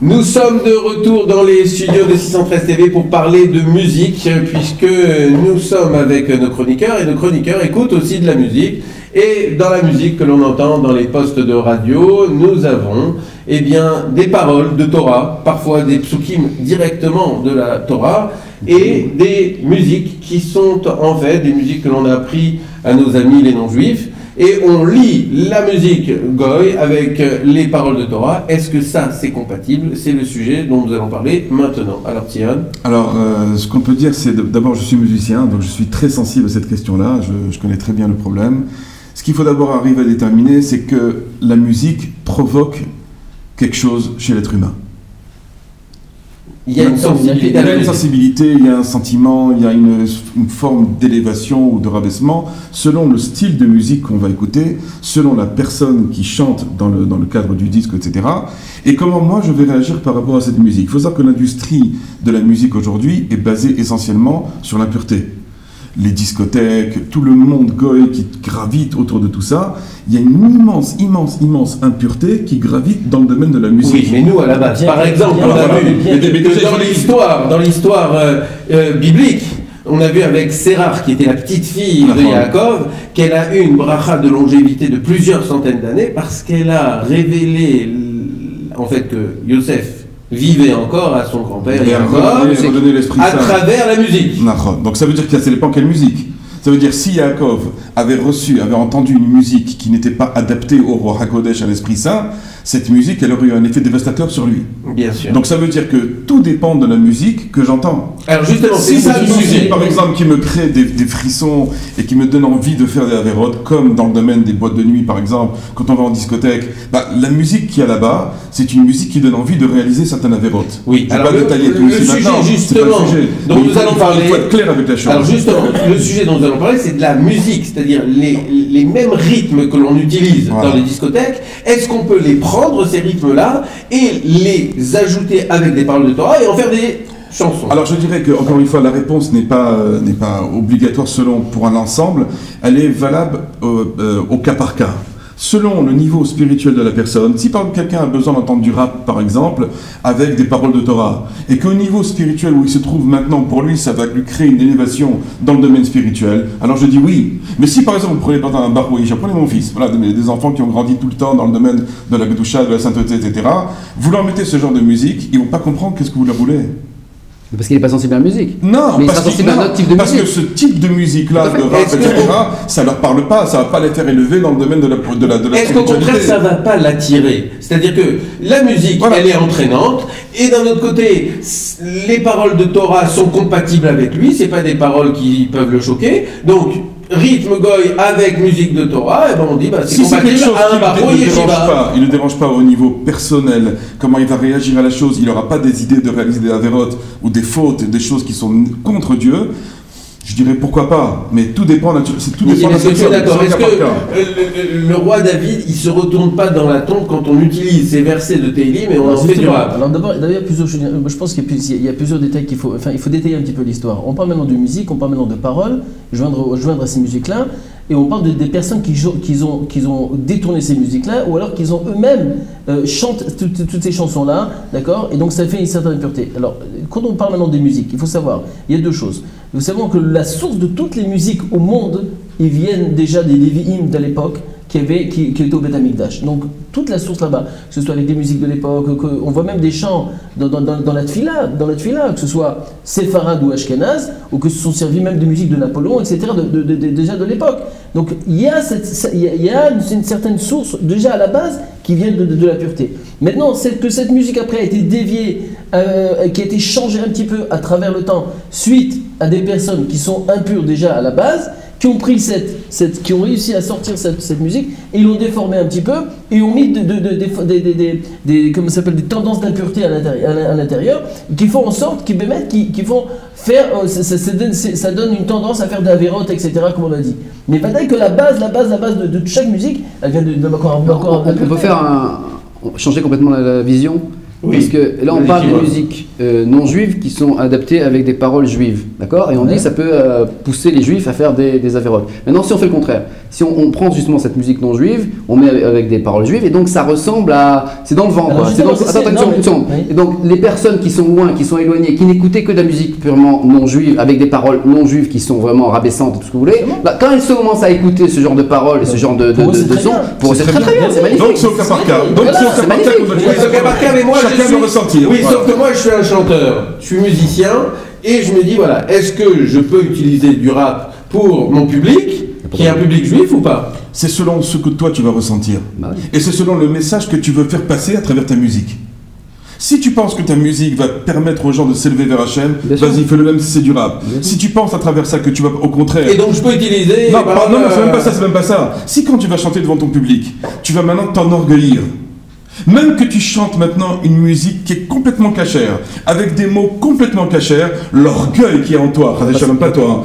Nous sommes de retour dans les studios de 613 TV pour parler de musique, puisque nous sommes avec nos chroniqueurs, et nos chroniqueurs écoutent aussi de la musique. Et dans la musique que l'on entend dans les postes de radio, nous avons des paroles de Torah, parfois des psukim directement de la Torah, et des musiques qui sont en fait des musiques que l'on a appris à nos amis les non-juifs. Et on lit la musique goy avec les paroles de Torah. Est-ce que ça, c'est compatible? C'est le sujet dont nous allons parler maintenant. Alors, Thierry. Alors, ce qu'on peut dire, c'est d'abord, je suis musicien, donc je suis très sensible à cette question-là. Je connais très bien le problème. Ce qu'il faut d'abord arriver à déterminer, c'est que la musique provoque quelque chose chez l'être humain. Il y a une sensibilité, il y a un sentiment, il y a une forme d'élévation ou de rabaissement selon le style de musique qu'on va écouter, selon la personne qui chante dans le cadre du disque, etc. Et comment moi je vais réagir par rapport à cette musique. Il faut savoir que l'industrie de la musique aujourd'hui est basée essentiellement sur l'impureté. Les discothèques, tout le monde goy qui gravite autour de tout ça, il y a une immense impureté qui gravite dans le domaine de la musique. Oui, mais nous, à la base, par exemple, on a vu que dans l'histoire biblique, on a vu avec Sérar, qui était la petite fille de Yaakov, qu'elle a eu une bracha de longévité de plusieurs centaines d'années parce qu'elle a révélé en fait que Yosef vivait encore à son grand-père à travers la musique. Donc ça veut dire que ça dépend quelle musique. Ça veut dire si Yaakov avait entendu une musique qui n'était pas adaptée au roi HaKodesh, à l'Esprit Saint, cette musique, elle aurait eu un effet dévastateur sur lui. Bien sûr. Donc ça veut dire que tout dépend de la musique que j'entends. Alors justement, si c'est une musique, par exemple, qui me crée des frissons et qui me donne envie de faire des avérotes, comme dans le domaine des boîtes de nuit, par exemple, quand on va en discothèque, la musique qu'il y a là-bas, c'est une musique qui donne envie de réaliser certaines avérotes. Oui. Je ne vais pas détailler tout ici maintenant. Justement, dont nous allons parler. Il faut être clair avec la chose. Alors justement, le sujet dont nous allons parler, c'est de la musique, c'est-à-dire les mêmes rythmes que l'on utilise dans les discothèques. Est-ce qu'on peut les prendre, ces rythmes-là, et les ajouter avec des paroles de Torah et en faire des chansons? Alors je dirais que, encore une fois, la réponse n'est pas obligatoire pour un ensemble, elle est valable au cas par cas. Selon le niveau spirituel de la personne, si par exemple quelqu'un a besoin d'entendre du rap, par exemple, avec des paroles de Torah, et qu'au niveau spirituel où il se trouve maintenant, pour lui, ça va lui créer une élévation dans le domaine spirituel, alors je dis oui. Mais si par exemple, vous prenez par exemple un baroui, je prenais mon fils, voilà, des enfants qui ont grandi tout le temps dans le domaine de la Kedusha, de la sainteté, etc., vous leur mettez ce genre de musique, ils vont pas comprendre qu'est-ce que vous leur voulez. Parce qu'il n'est pas sensible à la musique. Non, mais parce qu'il est sensible à un autre type de parce musique. que ce type de musique-là, de rap, etc., ça leur parle pas, ça va pas les faire élever dans le domaine de la Est-ce qu'au contraire, ça va pas l'attirer? C'est-à-dire que la musique, elle est entraînante, et d'un autre côté, les paroles de Torah sont compatibles avec lui, c'est pas des paroles qui peuvent le choquer, donc rythme goy avec musique de Torah, et on dit c'est compatible à un baroui yeshiva. Il ne dérange pas au niveau personnel, comment il va réagir à la chose, il n'aura pas des idées de réaliser des avérotes ou des fautes, des choses qui sont contre Dieu. Je dirais pourquoi pas, mais tout dépend de la situation. D'accord. Est-ce que le roi David, il se retourne pas dans la tombe quand on utilise ces versets de Télim et on en fait du rap? Alors d'abord, je pense qu'il y a plusieurs détails il faut détailler un petit peu l'histoire. On parle maintenant de musique, on parle maintenant de paroles, joindre à ces musiques-là, et on parle des personnes qui ont détourné ces musiques-là, ou alors qu'ils ont eux-mêmes chantent toutes ces chansons-là, d'accord? Et donc ça fait une certaine impureté. Alors, quand on parle maintenant des musiques, il faut savoir, il y a deux choses. Nous savons que la source de toutes les musiques au monde, ils viennent déjà des Lévi'im de l'époque qui étaient au Beth Amikdash. Donc toute la source là-bas, que ce soit avec les musiques de l'époque, on voit même des chants dans la tfila, que ce soit séfarade ou ashkénaze, ou que se sont servis même de musique de Napoléon, etc. déjà de l'époque. Donc il y a une certaine source déjà à la base qui vient de la pureté. Maintenant, que cette musique après a été déviée, qui a été changée un petit peu à travers le temps, suite à des personnes qui sont impures déjà à la base, qui ont pris qui ont réussi à sortir cette musique et ils l'ont déformée un petit peu et ont mis des tendances d'impureté à l'intérieur qui font en sorte qui font faire ça donne une tendance à faire des avérotes, etc., comme on a dit. Mais peut-être que la base de chaque musique, elle vient de encore on peut changer complètement la vision. Oui. Parce que là, on parle de musiques non juives qui sont adaptées avec des paroles juives, d'accord? Et on dit que ça peut pousser les juifs à faire des avéroles. Maintenant, si on fait le contraire, si on prend justement cette musique non juive, on met avec des paroles juives, et donc ça ressemble à... C'est dans le vent, quoi. Attends, une seconde. Et donc, les personnes qui sont loin, qui sont éloignées, qui n'écoutaient que de la musique purement non juive, avec des paroles non juives qui sont vraiment rabaissantes, tout ce que vous voulez, bah, quand elles commencent à écouter ce genre de paroles et ce genre de son, pour eux c'est très bien, c'est magnifique. Donc c'est au cas par cas. Donc c'est au cas par cas qu'on doit C'est au cas par cas, mais moi chacun doit ressentir. Oui, sauf que moi je suis un chanteur, je suis musicien, et je me dis voilà, est-ce que je peux utiliser du rap pour mon public, qui est un public juif ou pas? C'est selon ce que toi tu vas ressentir. Bah oui. Et c'est selon le message que tu veux faire passer à travers ta musique. Si tu penses que ta musique va permettre aux gens de s'élever vers Hachem, vas-y, fais le même si c'est du rap. Si tu penses à travers ça que tu vas au contraire... Et donc je peux utiliser... Non, c'est même pas ça. Si quand tu vas chanter devant ton public, tu vas maintenant t'enorgueillir. Même que tu chantes maintenant une musique qui est complètement cachère, avec des mots complètement cachères, l'orgueil qui est en toi, je ne pas toi,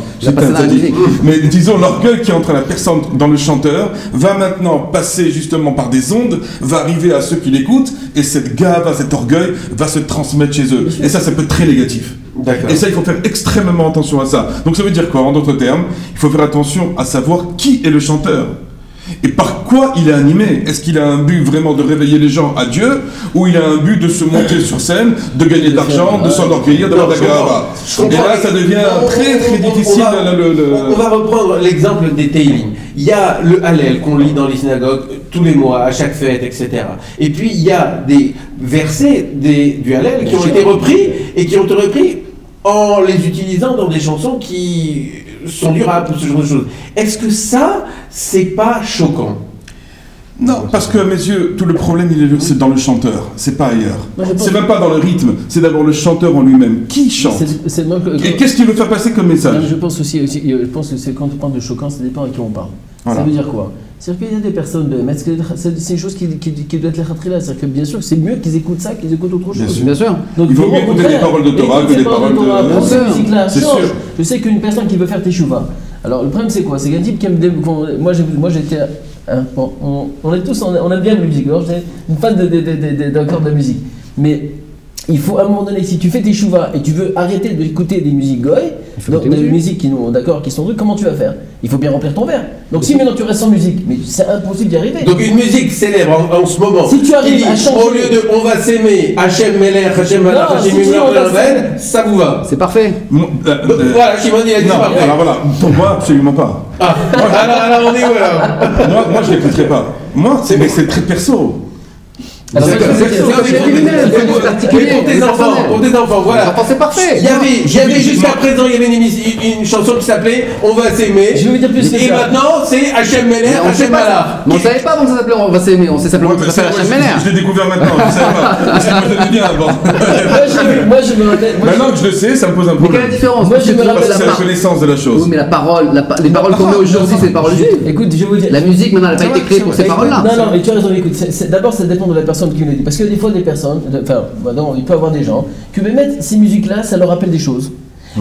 mais disons l'orgueil qui est entre la personne dans le chanteur, va maintenant passer justement par des ondes, va arriver à ceux qui l'écoutent, et cette gave, cet orgueil va se transmettre chez eux. Et ça peut être très négatif. Et ça, il faut faire extrêmement attention à ça. Donc ça veut dire quoi? En d'autres termes, il faut faire attention à savoir qui est le chanteur. Et par quoi il est animé? Est-ce qu'il a un but vraiment de réveiller les gens à Dieu, ou il a un but de se monter sur scène, de gagner de l'argent, de s'enorgueillir, d'avoir de la gava? Et là, ça devient très très difficile. On va reprendre l'exemple des Teilim. Il y a le Hallel qu'on lit dans les synagogues tous les mois, à chaque fête, etc. Et puis il y a des versets du Hallel qui ont été repris et qui ont été repris en les utilisant dans des chansons qui sont du rap ou ce genre de choses. Est-ce que ça, c'est pas choquant? Non, parce que à mes yeux, tout le problème, c'est dans le chanteur, c'est pas ailleurs. C'est même pas dans le rythme, c'est d'abord le chanteur en lui-même. Qui chante? Et qu'est-ce qu'il veut faire passer comme message? Je pense aussi, je pense que c'est quand on parle de choquant, ça dépend à qui on parle. Voilà. Ça veut dire quoi? C'est-à-dire qu'il y a des personnes, c'est une chose qui doit être les là. C'est-à-dire que bien sûr, c'est mieux qu'ils écoutent ça qu'ils écoutent autre chose. Bien sûr. Donc, il vaut mieux écouter des paroles de Torah que des paroles de... Cette musique-là C'est change. sûr. Je sais qu'une personne qui veut faire teshuva. Alors le problème c'est quoi? C'est qu'un type qui aime... Moi j'étais... Bon, on aime bien la musique. J'étais une fan d'accord de la musique. Mais il faut à un moment donné, si tu fais tes chouvas et tu veux arrêter d'écouter des musiques goy, donc des musiques qui sont trucs, comment tu vas faire? Il faut bien remplir ton verre. Donc si maintenant tu restes sans musique, mais c'est impossible d'y arriver. Donc une musique célèbre en ce moment, si tu arrives qui dit, à changer, au lieu de on va s'aimer, Hachem Meler, Hachem Malach, Hachem Mimler, ça vous va? C'est parfait. Voilà, Shimon il a dit parfait. Alors voilà, pour moi, absolument pas. Alors on est où alors? Moi je l'écouterai pas. Moi, c'est très perso. Alors, pour tes enfants, voilà. C'est parfait. Il y avait jusqu'à présent, il y avait une chanson qui s'appelait On va s'aimer. Je vais vous dire plus que ça. Et maintenant, c'est Hachem Meler, Hachem Malach. On ne savait pas avant que ça s'appelait On va s'aimer, on sait simplement que ça s'appelle Hachem Meler. Je l'ai découvert maintenant, je sais pas. Parce que moi je l'aimais bien avant. Moi je me rappelle. Maintenant que je le sais, ça me pose un Mais problème. quelle est la différence? Moi, je me rappelle C'est la connaissance de la chose. Oui, mais la parole, les paroles qu'on met aujourd'hui, c'est les paroles juives. Écoute, je vais vous dire. La musique, maintenant, elle n'a pas été créée pour ces paroles-là. Non, mais tu as raison, écoute, d'abord ça dépend de la personne qui me l'a dit. Parce que des fois, des personnes, il peut y avoir des gens qui me mettent ces musiques-là, ça leur rappelle des choses.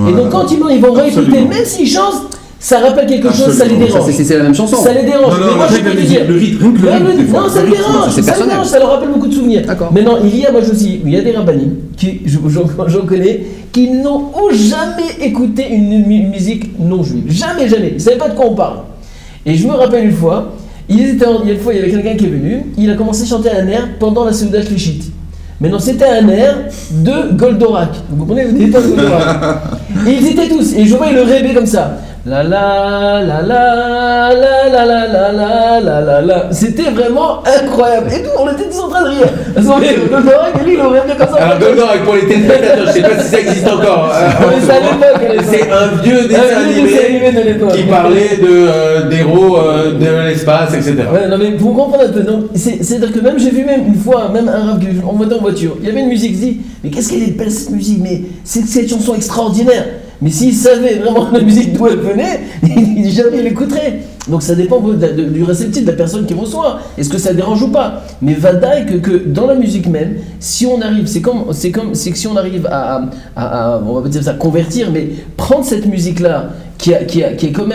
Et donc quand ils vont réécouter, même s'ils chantent, ça rappelle quelque chose, ça les dérange. C'est la même chanson. Ça les dérange. Non, moi, je peux te dire. le rythme, non, ça les dérange. C'est personnel. Ça dérange, ça leur rappelle beaucoup de souvenirs. D'accord. Maintenant, il y a des rabbinim qui, j'en connais, qui n'ont jamais écouté une musique non juive. Jamais. Ils ne savaient pas de quoi on parle. Et je me rappelle une fois, il y avait quelqu'un qui est venu, il a commencé à chanter un air pendant la Seuda Shlichit. Maintenant, c'était un air de Goldorak. Vous comprenez? Vous dites pas de Goldorak. Et ils étaient tous, et je voyais le rêver comme ça. La la la la la la la la la la la la. C'était vraiment incroyable. Et nous, on était tous en train de rire. Goldorak, lui, il aurait rêvé comme ça. Alors Goldorak, pour les téléspectateurs, je sais pas si ça existe encore. C'est un vieux dessin animé de l'époque qui parlait d'héros de l'espace, etc. Ouais, non mais vous comprenez un peu, non? C'est-à-dire que même j'ai vu une fois un rap que on montait en voiture, il y avait une musique, je dis, mais qu'est-ce qu'elle est belle cette musique, mais c'est cette chanson extraordinaire. Mais s'il savait vraiment la musique d'où elle venait, jamais il l'écouterait. Donc ça dépend du réceptif de la personne qui reçoit. Est-ce que ça dérange ou pas? Mais Vadaï que dans la musique même, si on arrive, c'est que si on arrive à on va pas dire ça, convertir, mais prendre cette musique-là qui a quand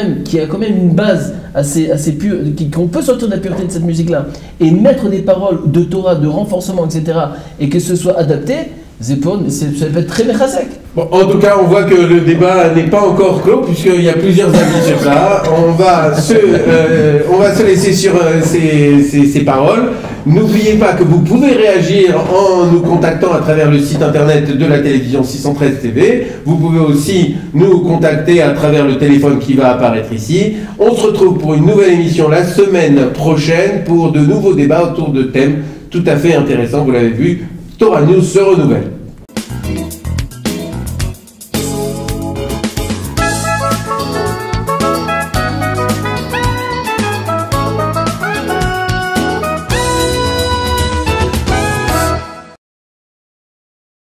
même une base assez pure, qu'on peut sortir de la pureté de cette musique-là et mettre des paroles de Torah, de renforcement, etc. et que ce soit adapté, ça peut être très méchasek. Bon, en tout cas, on voit que le débat n'est pas encore clos puisqu'il y a plusieurs avis sur ça. On va se laisser sur ces paroles. N'oubliez pas que vous pouvez réagir en nous contactant à travers le site internet de la télévision 613 TV. Vous pouvez aussi nous contacter à travers le téléphone qui va apparaître ici. On se retrouve pour une nouvelle émission la semaine prochaine pour de nouveaux débats autour de thèmes tout à fait intéressants. Vous l'avez vu, Torah News se renouvelle.